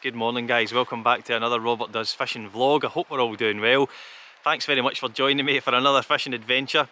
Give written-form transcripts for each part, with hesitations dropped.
Good morning guys, welcome back to another Robert Does Fishing vlog. I hope we're all doing well. Thanks very much for joining me for another fishing adventure.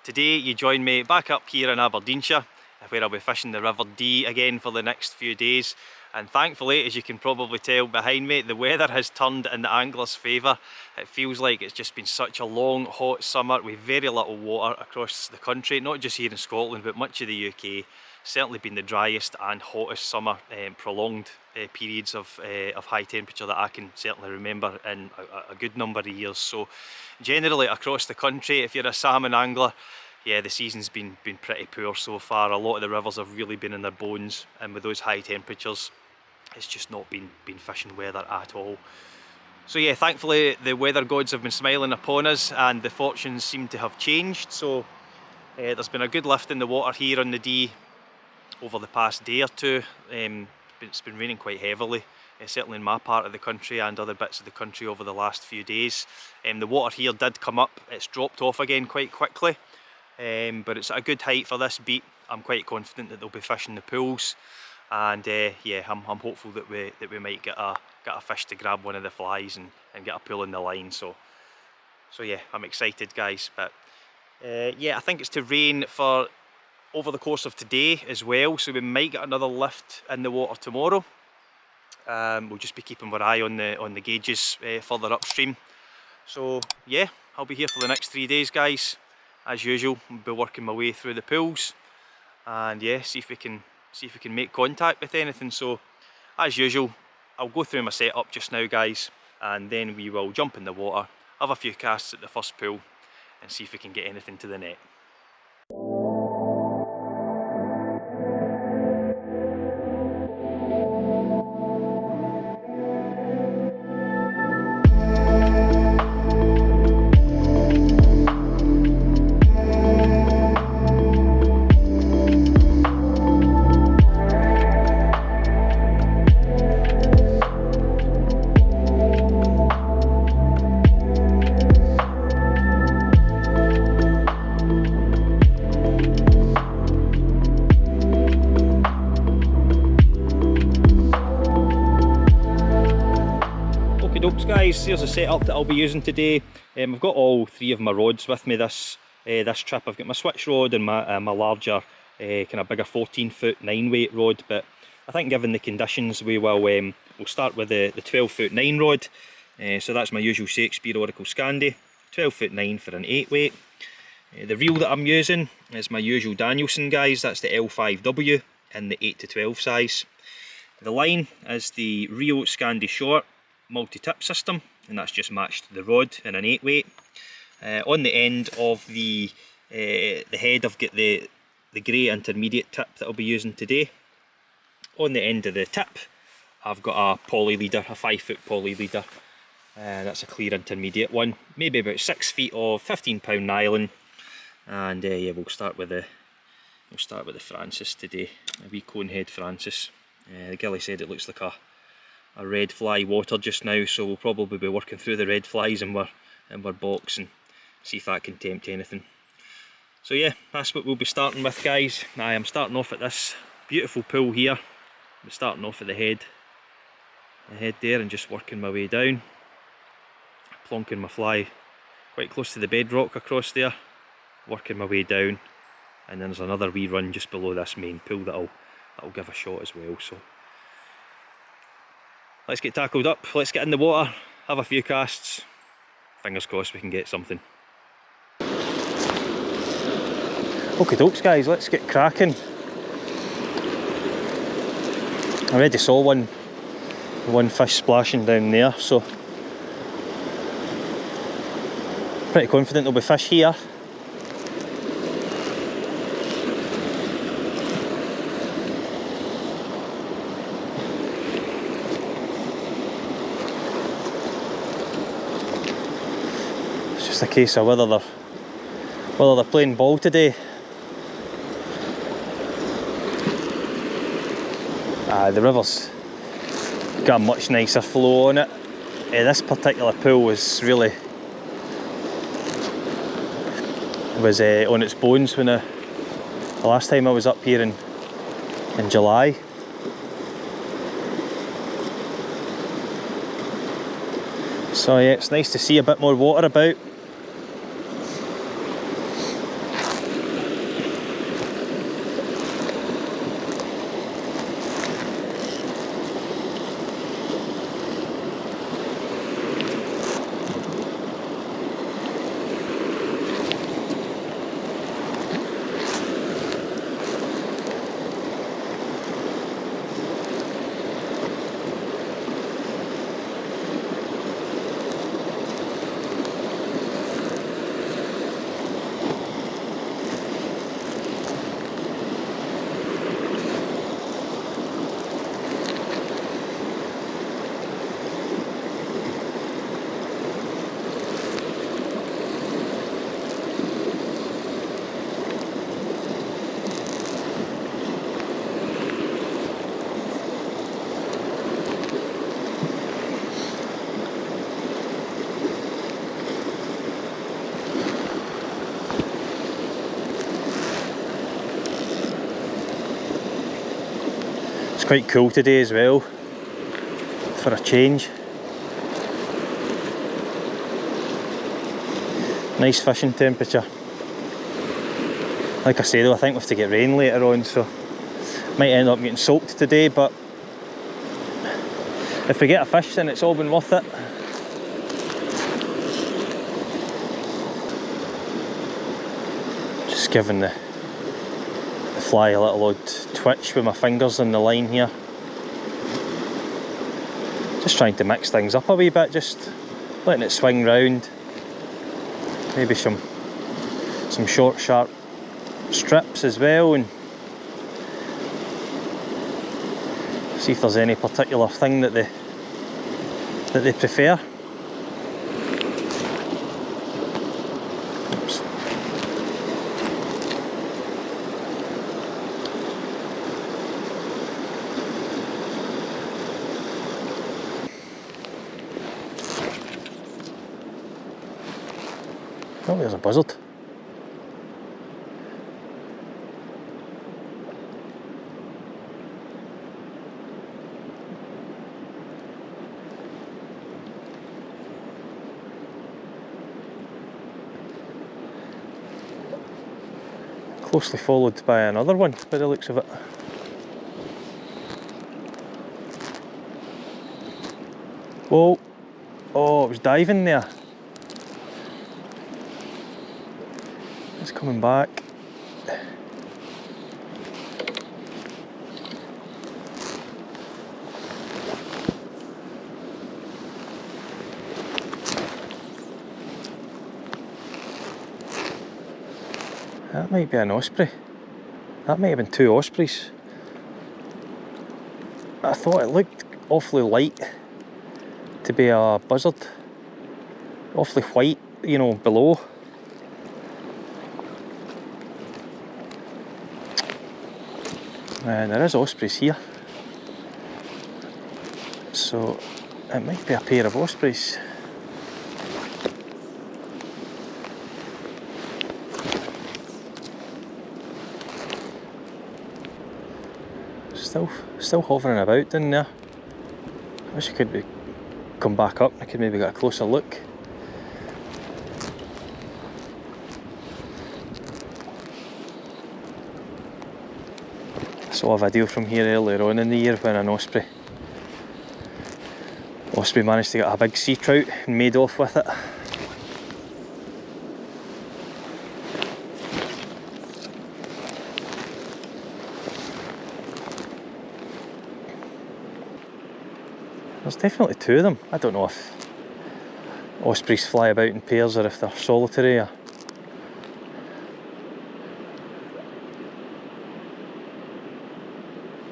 Today you join me back up here in Aberdeenshire, where I'll be fishing the River Dee again for the next few days. And thankfully, as you can probably tell behind me, the weather has turned in the angler's favour. It feels like it's just been such a long, hot summer with very little water across the country, not just here in Scotland, but much of the UK. Certainly been the driest and hottest summer, prolonged periods of high temperature that I can certainly remember in a good number of years. So generally across the country, if you're a salmon angler, yeah, the season's been pretty poor so far. A lot of the rivers have really been in their bones, and with those high temperatures, it's just not been fishing weather at all. So yeah, thankfully the weather gods have been smiling upon us and the fortunes seem to have changed. So there's been a good lift in the water here on the Dee over the past day or two. It's been raining quite heavily, certainly in my part of the country and other bits of the country over the last few days. The water here did come up, it's dropped off again quite quickly, but it's at a good height for this beat. I'm quite confident that they'll be fishing the pools, and yeah, I'm hopeful that we might get a fish to grab one of the flies and get a pull in the line. So yeah, I'm excited guys. But yeah, I think it's to rain for over the course of today as well, so we might get another lift in the water tomorrow. We'll just be keeping our eye on the gauges further upstream. So yeah, I'll be here for the next 3 days guys. As usual, I'll be working my way through the pools and yeah, see if we can make contact with anything. So as usual, I'll go through my setup just now guys, and then we will jump in the water, have a few casts at the first pool and see if we can get anything to the net. Guys, here's the setup that I'll be using today. I've got all three of my rods with me this trip. I've got my switch rod and my larger kind of bigger 14-foot 9-weight rod, but I think given the conditions we'll start with the 12-foot 9 rod. So that's my usual Shakespeare Oracle Scandi, 12-foot 9 for an 8-weight. The reel that I'm using is my usual Danielson guys, that's the L5W in the 8 to 12 size. The line is the Rio Scandi Short multi-tip system, and that's just matched to the rod in an 8-weight. On the end of the head I've got the grey intermediate tip that I'll be using today. On the end of the tip I've got a poly leader, a 5-foot poly leader, that's a clear intermediate one, maybe about 6 feet of 15-pound nylon. And yeah, we'll start with the Francis today, a wee conehead Francis. The gilly said it looks like a red fly water just now, so we'll probably be working through the red flies in our box and see if that can tempt anything. So yeah, that's what we'll be starting with guys. I am starting off at this beautiful pool here. I'm starting off at the head there and just working my way down, plonking my fly quite close to the bedrock across there, working my way down, and then there's another wee run just below this main pool that'll give a shot as well. So let's get tackled up, let's get in the water, have a few casts, fingers crossed we can get something. Okie dokes guys, let's get cracking. I already saw one fish splashing down there, so pretty confident there'll be fish here. Just a case of whether they're playing ball today. The river's got a much nicer flow on it. This particular pool was on its bones when the last time I was up here in July. So yeah, it's nice to see a bit more water about. It's quite cool today as well, for a change. Nice fishing temperature. Like I say though, I think we have to get rain later on, so might end up getting soaked today, but if we get a fish then it's all been worth it. Just giving the fly a little odd twitch with my fingers in the line here. Just trying to mix things up a wee bit, just letting it swing round. Maybe some short sharp strips as well, and see if there's any particular thing that they prefer. Oops. Oh, there's a buzzard. Closely followed by another one by the looks of it. Whoa! Oh, it was diving there. It's coming back. That might be an osprey. That might have been two ospreys. I thought it looked awfully light to be a buzzard. Awfully white, you know, below. And there is ospreys here. So it might be a pair of ospreys. Still hovering about down there. I wish I could come back up. I could maybe get a closer look. I saw a video from here earlier on in the year when an osprey managed to get a big sea trout and made off with it. There's definitely two of them. I don't know if ospreys fly about in pairs or if they're solitary.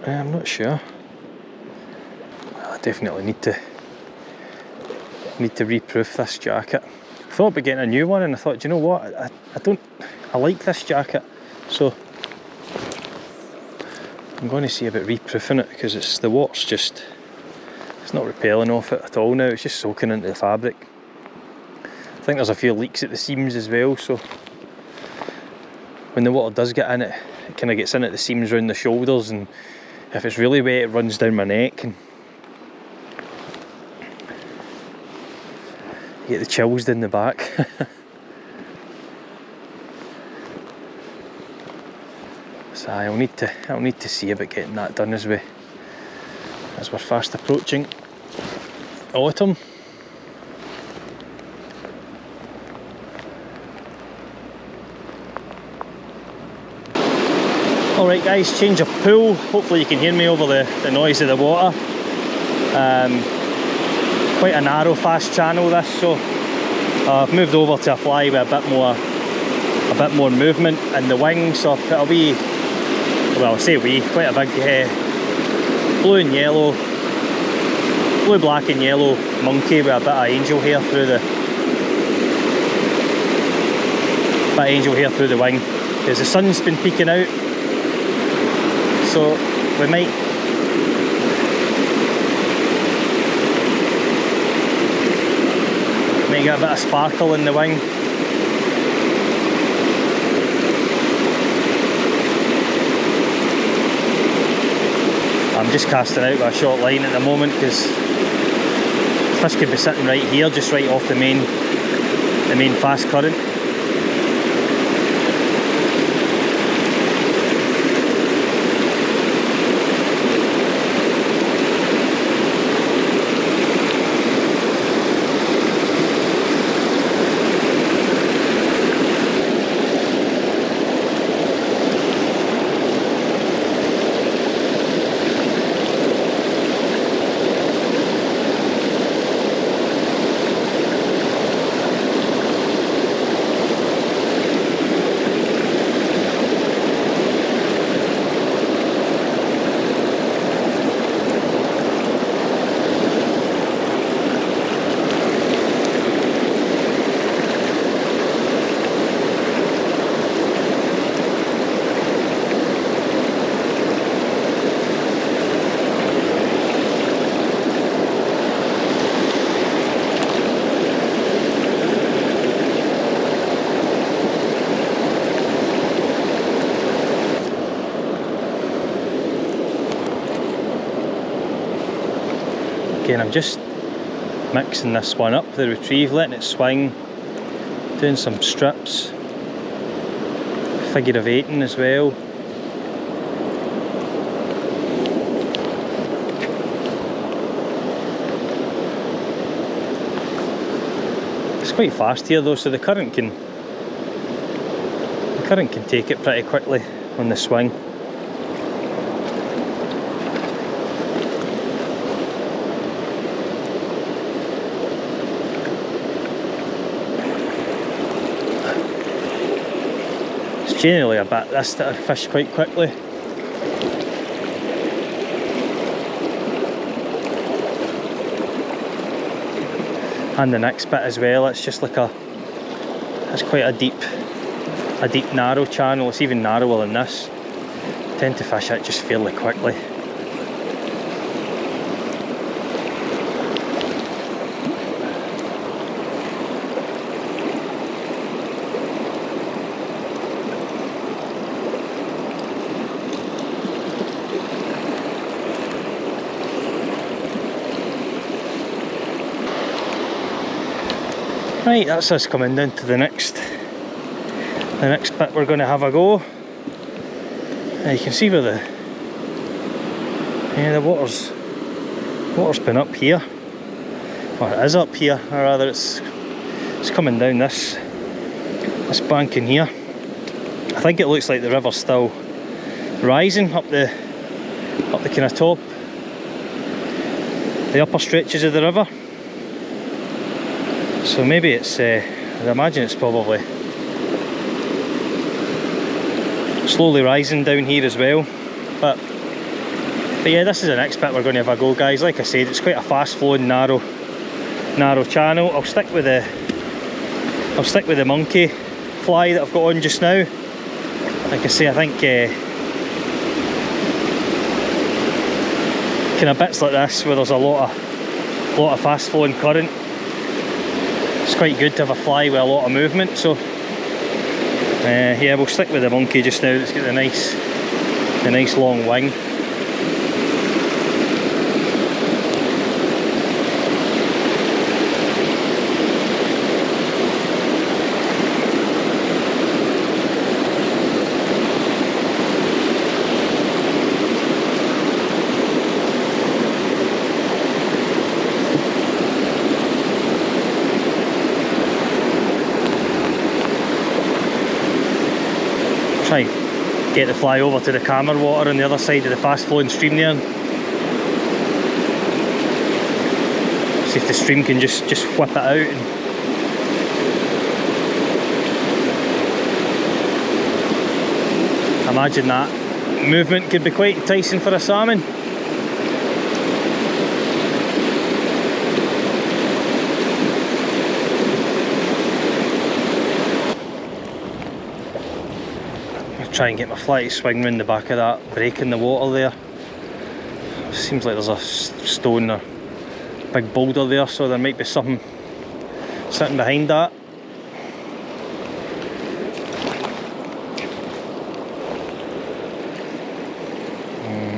I'm not sure. I definitely need to reproof this jacket. I thought about getting a new one, and I thought, do you know what? I like this jacket, so I'm going to see about reproofing it, because the water's just, it's not repelling off it at all now. It's just soaking into the fabric. I think there's a few leaks at the seams as well, so when the water does get in it, it kind of gets in at the seams around the shoulders, and if it's really wet it runs down my neck, and Get the chills down the back. So I'll need to see about getting that done as we're fast approaching autumn. Alright guys, change of pool. Hopefully you can hear me over the noise of the water. Quite a narrow fast channel this, so I've moved over to a fly with a bit more movement in the wing, so it'll be, well I say quite a big blue, black and yellow monkey with a bit of angel hair through the wing, because the sun's been peeking out, so we might get a bit of sparkle in the wing. I'm just casting out with a short line at the moment because fish could be sitting right here, just right off the main fast current. Again, I'm just mixing this one up, the retrieve, letting it swing, doing some strips, figure of eighting as well. It's quite fast here though, so the current can take it pretty quickly on the swing. Generally a bat this that I fish quite quickly. And the next bit as well, it's just like it's quite a deep narrow channel. It's even narrower than this. I tend to fish it just fairly quickly. Right, that's us coming down to the next bit we're going to have a go. You can see where the water's been up here, or it is up here, or rather it's coming down this bank in here. I think it looks like the river's still rising up the kind of top, the upper stretches of the river. So maybe it's, I'd imagine it's probably slowly rising down here as well. But yeah, this is the next bit we're going to have a go, guys. Like I said, it's quite a fast flowing narrow channel. I'll stick with the monkey fly that I've got on just now. Like I say, I think kind of bits like this where there's a lot of fast flowing current, it's quite good to have a fly with a lot of movement. So yeah, we'll stick with the monkey just now. Let's get the nice long wing. get the fly over to the calmer water on the other side of the fast flowing stream there. See if the stream can just whip it out. And imagine that movement could be quite enticing for a salmon. I'll try and get my fly to swing round the back of that break in the water there. Seems like there's a stone or big boulder there, so there might be something sitting behind that.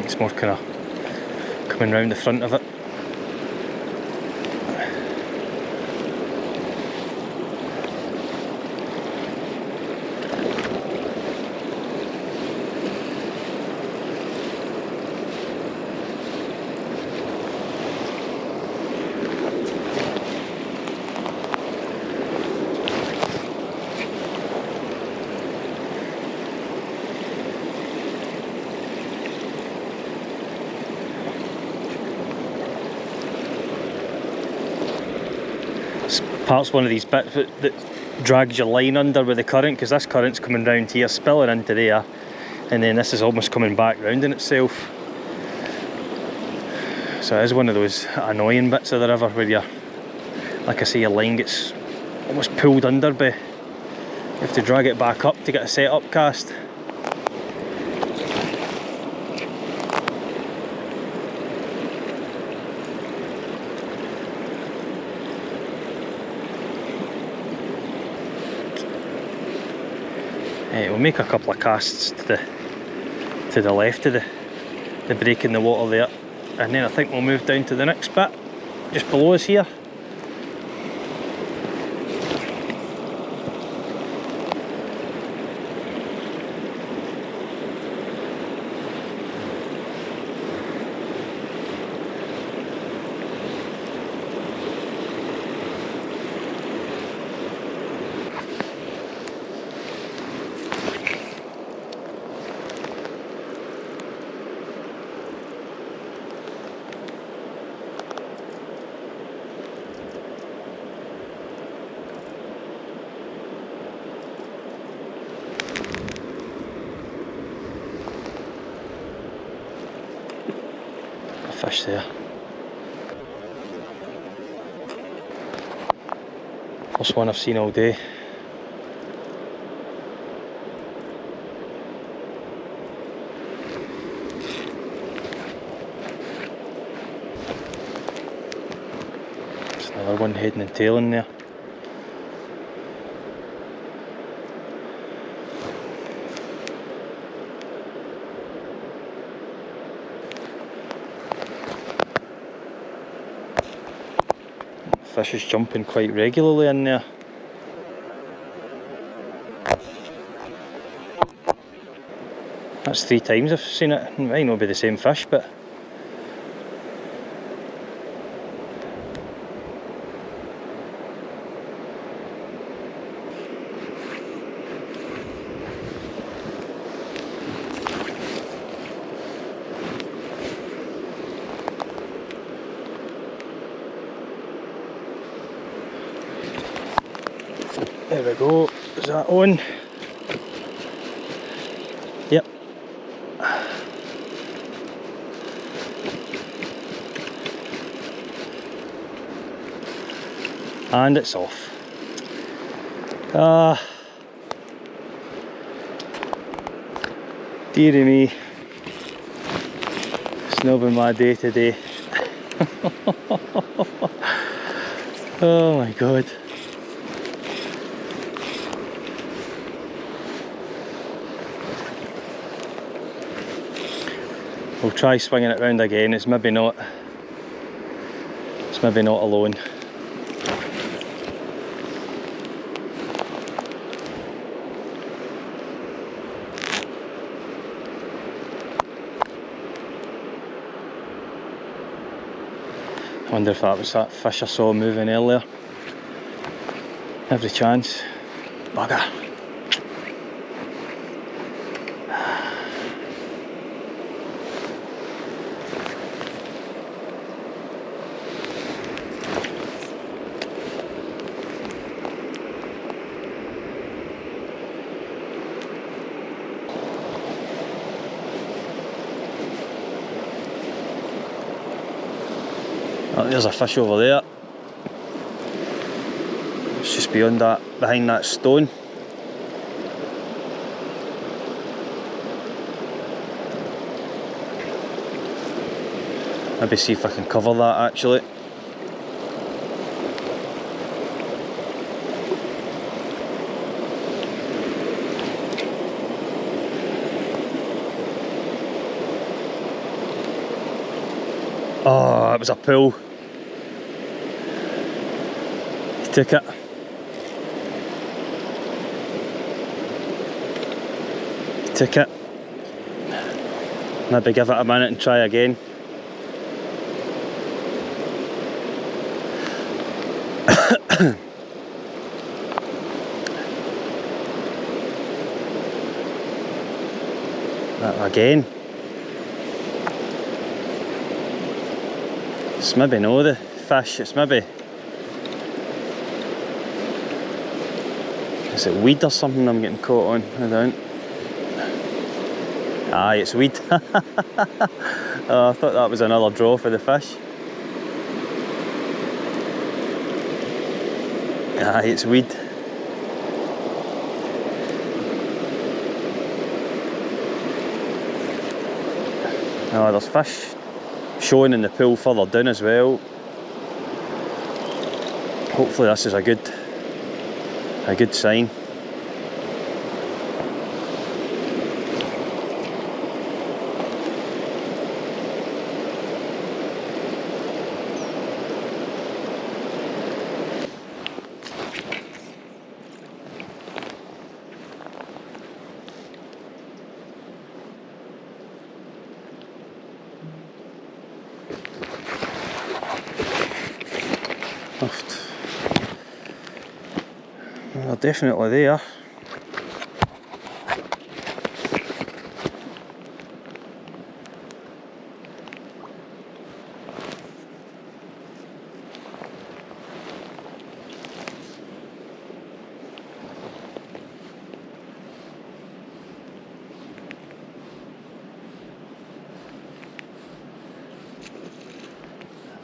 It's more kind of coming round the front of it. Part's one of these bits that drags your line under with the current, because this current's coming round here, spilling into there, and then this is almost coming back round in itself. So it is one of those annoying bits of the river where you, like I say, your line gets almost pulled under by, you have to drag it back up to get a set up cast. We'll make a couple of casts to the left of the break in the water there, and then I think we'll move down to the next bit just below us here. Fish there. First one I've seen all day. There's another one heading and tailing there. Fish is jumping quite regularly in there. That's 3 times I've seen it. It might not be the same fish, but there we go. Is that on? Yep. And it's off. Dearie me. It's not been my day today. Oh my god. We'll try swinging it round again. It's maybe not alone. I wonder if that was that fish I saw moving earlier. Every chance. Bugger. Oh, there's a fish over there. It's just beyond that, behind that stone. Maybe see if I can cover that actually. Oh, it was a pull. He took it. He took it. Maybe give it a minute and try again. That again. It's maybe no the fish, it's maybe... Is it weed or something I'm getting caught on? I don't. Aye, it's weed. Oh, I thought that was another draw for the fish. Aye, it's weed. Oh, there's fish showing in the pool further down as well. Hopefully this is a good sign. They're definitely there.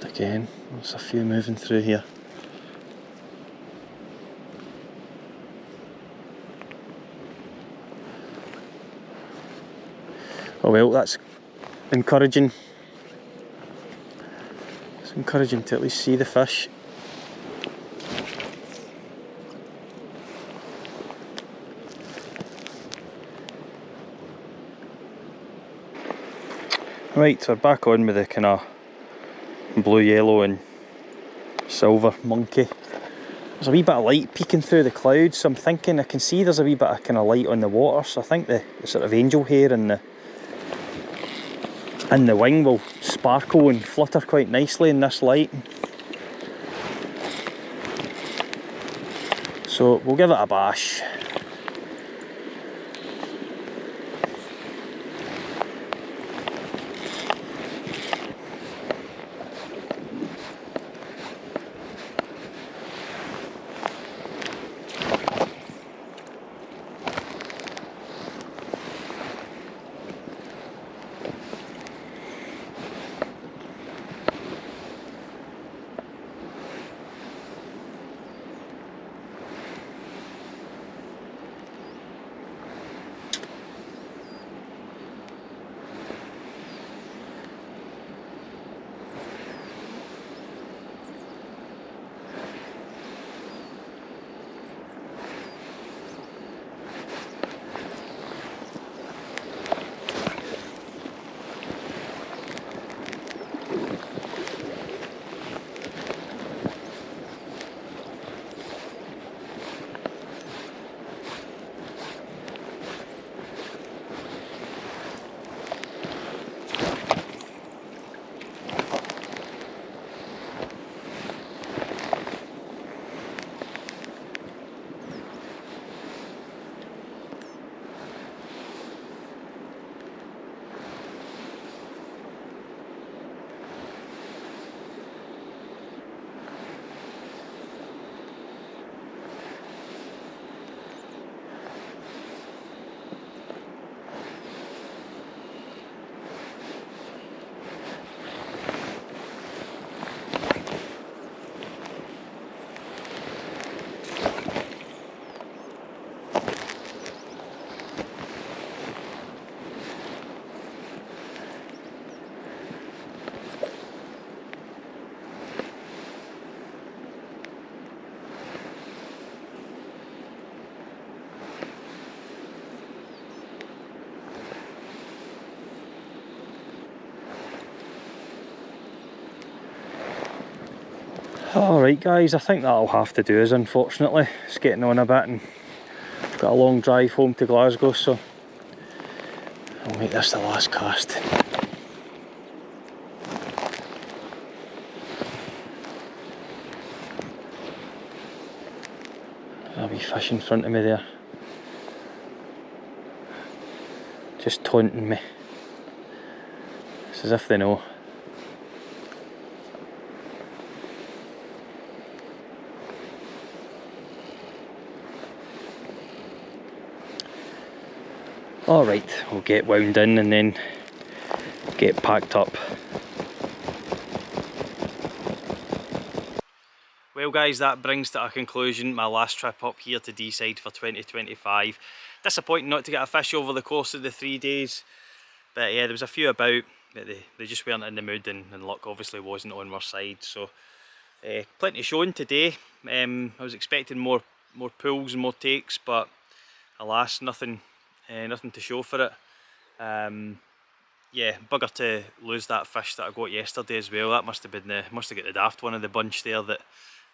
And again, there's a few moving through here. Oh well, that's encouraging. It's encouraging to at least see the fish. Right, so we're back on with the kind of blue, yellow and silver monkey. There's a wee bit of light peeking through the clouds, so I'm thinking I can see there's a wee bit of kind of light on the water, so I think the sort of angel hair and the wing will sparkle and flutter quite nicely in this light. So we'll give it a bash. Alright guys, I think that'll have to do us, unfortunately. It's getting on a bit and got a long drive home to Glasgow, so I'll make this the last cast. A wee fish in front of me there. Just taunting me. It's as if they know. Alright, we'll get wound in and then get packed up. Well guys, that brings to a conclusion my last trip up here to Deeside for 2025. Disappointing not to get a fish over the course of the 3 days, but yeah, there was a few about, but they just weren't in the mood, and luck obviously wasn't on our side. So plenty shown today. I was expecting more pulls and more takes, but alas, nothing to show for it. Yeah, bugger to lose that fish that I got yesterday as well. That must have got the daft one of the bunch there that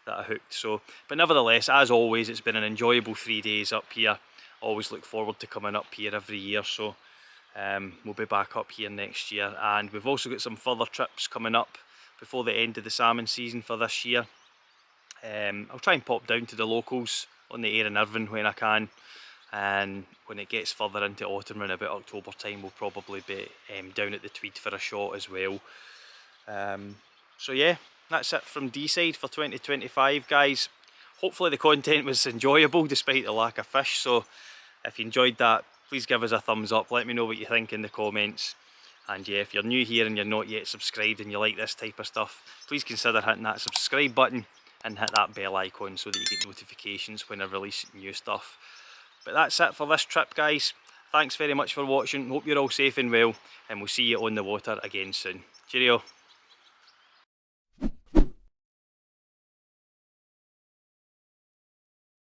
I hooked. So, but nevertheless, as always, it's been an enjoyable 3 days up here. Always look forward to coming up here every year. So we'll be back up here next year, and we've also got some further trips coming up before the end of the salmon season for this year. I'll try and pop down to the locals on the Air in Irvine when I can, and when it gets further into autumn and about October time, we'll probably be down at the Tweed for a shot as well. So yeah, that's it from Deeside for 2025 guys. Hopefully the content was enjoyable despite the lack of fish, so if you enjoyed that, please give us a thumbs up, let me know what you think in the comments. And yeah, if you're new here and you're not yet subscribed and you like this type of stuff, please consider hitting that subscribe button and hit that bell icon so that you get notifications when I release new stuff. But that's it for this trip guys. Thanks very much for watching, hope you're all safe and well, and we'll see you on the water again soon. Cheerio.